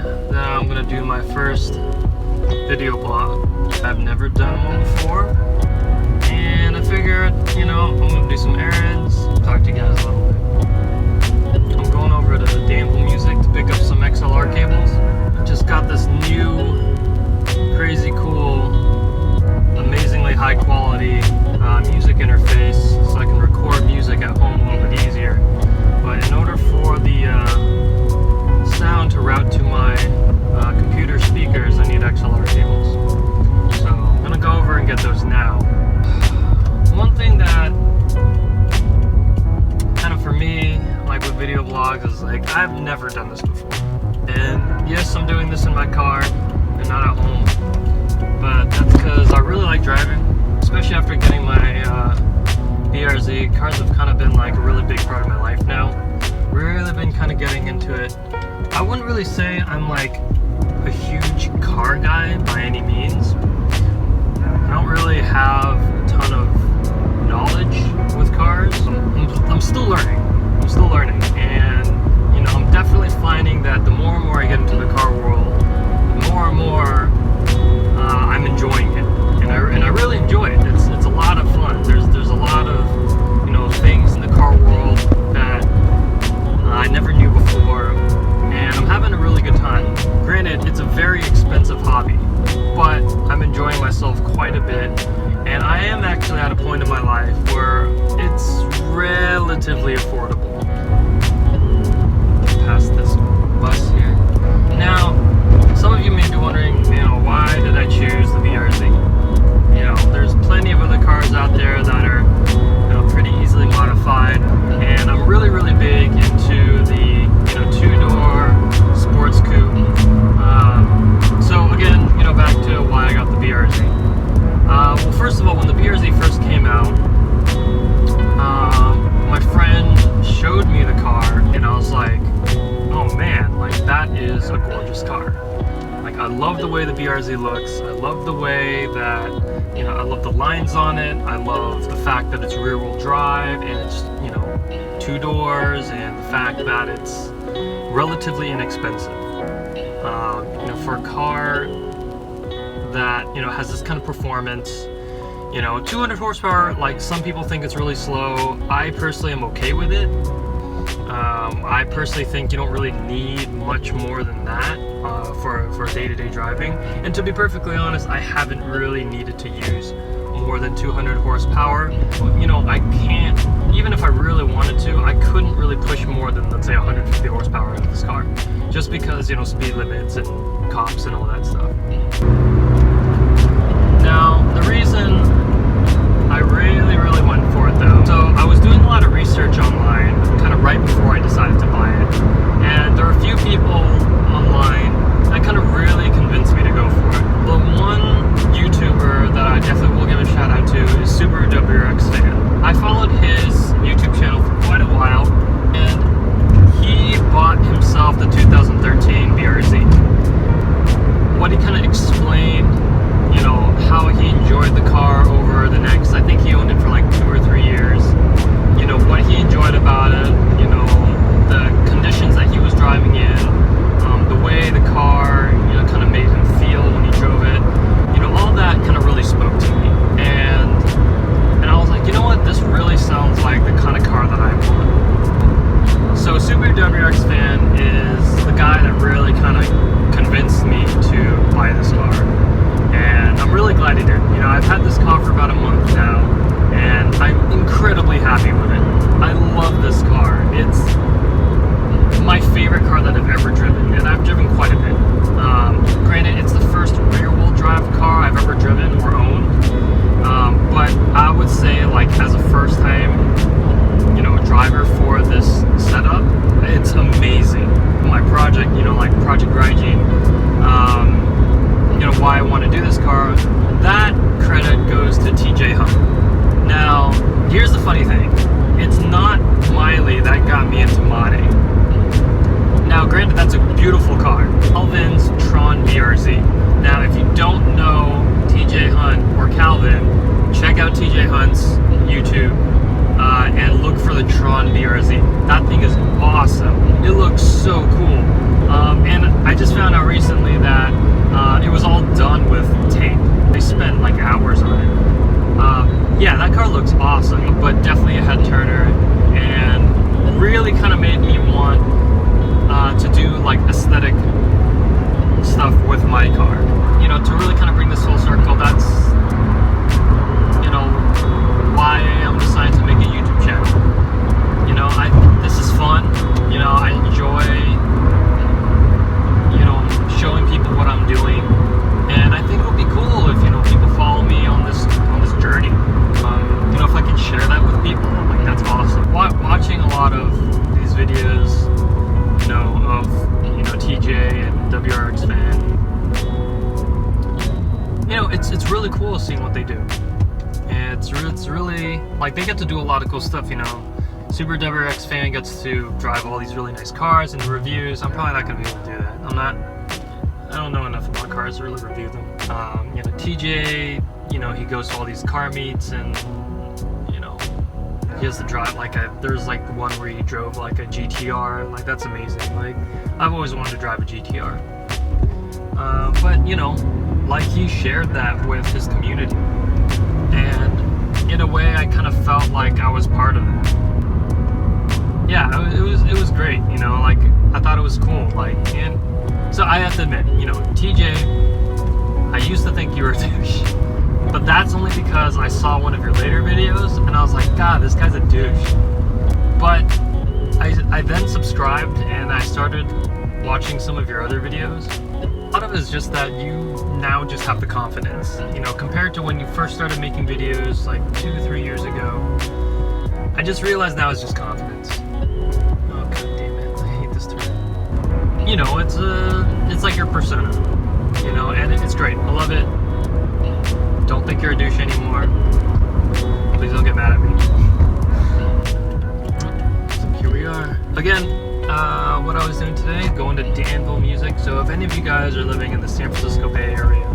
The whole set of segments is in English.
that I'm gonna do my first video blog. I've never done one before, and I figured, I'm gonna do some errands, talk to you guys a little bit. I'm going over to Dample Music to pick up some XLR cables. I just got this new, crazy cool, amazingly high quality music interface, so I can record music at home a little bit easier. But in order for the sound to route to my computer speakers, I need XLR cables. So I'm gonna go over and get those now. One thing that kind of for me, like with video blogs, is like I've never done this before. And yes, I'm doing this in my car and not at home, but that's because I really like driving, especially after getting my BRZ. Cars have kind of been like a really big part of my life now. Really been kind of getting into it. I wouldn't really say I'm like a huge car guy by any means. I don't really have a ton of knowledge with cars. I'm still learning. And I'm definitely finding that the more and more I get into the car world, the more and more I'm enjoying it, and I really enjoy it. It's a lot of fun. There's a lot of things in the car world that I never knew before, and I'm having a really good time. Granted, it's a very expensive hobby, but I'm enjoying myself quite a bit, and I am actually at a point in my life where it's relatively affordable. Past this bus here. Now, some of you may be wondering, why did I choose the BRZ? There's plenty of other cars out there that are, pretty easily modified, and I'm really, really big into the, two-door sports coupe. So again, back to why I got the BRZ. Well, first of all, when the BRZ first came out, my friend showed me the car, and I was like, oh man, like that is a gorgeous car. Like I love the way the BRZ looks. I love the way that, I love the lines on it. I love the fact that it's rear wheel drive and it's, two doors, and the fact that it's relatively inexpensive. For a car that, has this kind of performance, 200 horsepower, like some people think it's really slow. I personally am okay with it. I personally think you don't really need much more than that for day-to-day driving. And to be perfectly honest, I haven't really needed to use more than 200 horsepower. I can't, even if I really wanted to, I couldn't really push more than, let's say, 150 horsepower into this car. Just because, speed limits and cops and all that stuff. Now, the reason I really, really went for it though. So I was doing a lot of research online, kind of right before I decided to buy it. And there are a few people online that kind of really convinced me to go for it. The one YouTuber that I definitely will give a shout out to is Subaruwrxfan. I followed his YouTube channel for quite a while, and he bought himself the 2013 BRZ. What he kind of explained, how he enjoyed the car over the next, I think he owned it for like 2 or 3 years, what he enjoyed about it, the conditions that he was driving in, the way the car, kind of made him feel when he drove it, all that kind of really spoke to me, and I was like, what, this really sounds like the kind of car that I want. So Subaruwrxfan is the guy that really kind of convinced me to buy this car. And I'm really glad he did. I've had this car for about a month now, and I'm incredibly happy with it. I love this car. It's my favorite car that I've ever driven, and I've driven quite a bit. Granted, it's the first rear-wheel drive car I've ever driven or owned, but I would say, like, as a first-time, driver for this setup, it's amazing. My project, like Project Grinding, why I want to do this car, that credit goes to TJ Hunt. Now, here's the funny thing. It's not Miley that got me into modding. Now, granted, that's a beautiful car. Calvin's Tron BRZ. Now, if you don't know TJ Hunt or Calvin, check out TJ Hunt's YouTube and look for the Tron BRZ. That thing is awesome. It looks so cool. And I just found that car looks awesome, but definitely a head turner, and really kind of made me want to do like aesthetic stuff with my car. You know, to really kind of bring this full circle. That's, you know, why I'm deciding to make a YouTube channel. You know, this is fun. You know, I enjoy, you know, showing people what I'm doing, and I think it'll be cool if, you know, people follow me on this journey. You know, if I can share that with people, like, that's awesome. Watching a lot of these videos, you know, of, you know, TJ and Subaruwrxfan, you know, it's really cool seeing what they do. And it's really, like, they get to do a lot of cool stuff, you know. Subaruwrxfan gets to drive all these really nice cars and do reviews. I'm probably not going to be able to do that. I don't know enough about cars to really review them. You know, TJ, you know, he goes to all these car meets, and, you know, he has to drive like there's like the one where he drove like a GTR, and like, that's amazing. Like, I've always wanted to drive a GTR. But, you know, like, he shared that with his community, and in a way I kind of felt like I was part of it. Yeah, it was great, you know, like, I thought it was cool, like, and so I have to admit, you know, TJ, I used to think you were a douche, but that's only because I saw one of your later videos, and I was like, God, this guy's a douche. But I then subscribed, and I started watching some of your other videos. A lot of it is just that you now just have the confidence, you know, compared to when you first started making videos like 2-3 years ago. I just realized now it's just confidence. Oh, God damn it, I hate this term. You know, it's like your persona, you know, and it's great. I love it. Don't think you're a douche anymore. Please don't get mad at me. So here we are. Again, what I was doing today, going to Danville Music. So if any of you guys are living in the San Francisco Bay Area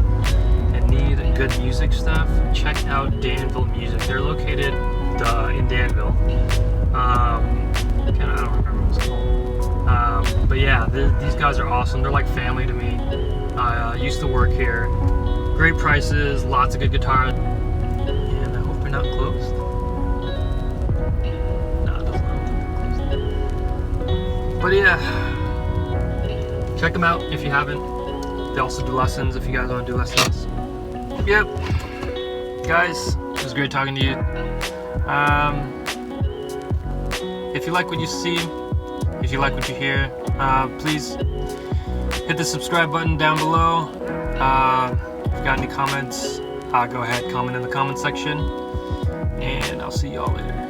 and need good music stuff, check out Danville Music. They're located in Danville. I don't remember what it's called. But yeah, these guys are awesome. They're like family to me. I used to work here. Great prices, lots of good guitars. And I hope they're not closed. No, it doesn't look closed. But yeah, check them out if you haven't. They also do lessons if you guys want to do lessons. Yep. Guys, it was great talking to you. If you like what you see, if you like what you hear, please hit the subscribe button down below. If you got any comments, go ahead, comment in the comment section, and I'll see y'all later.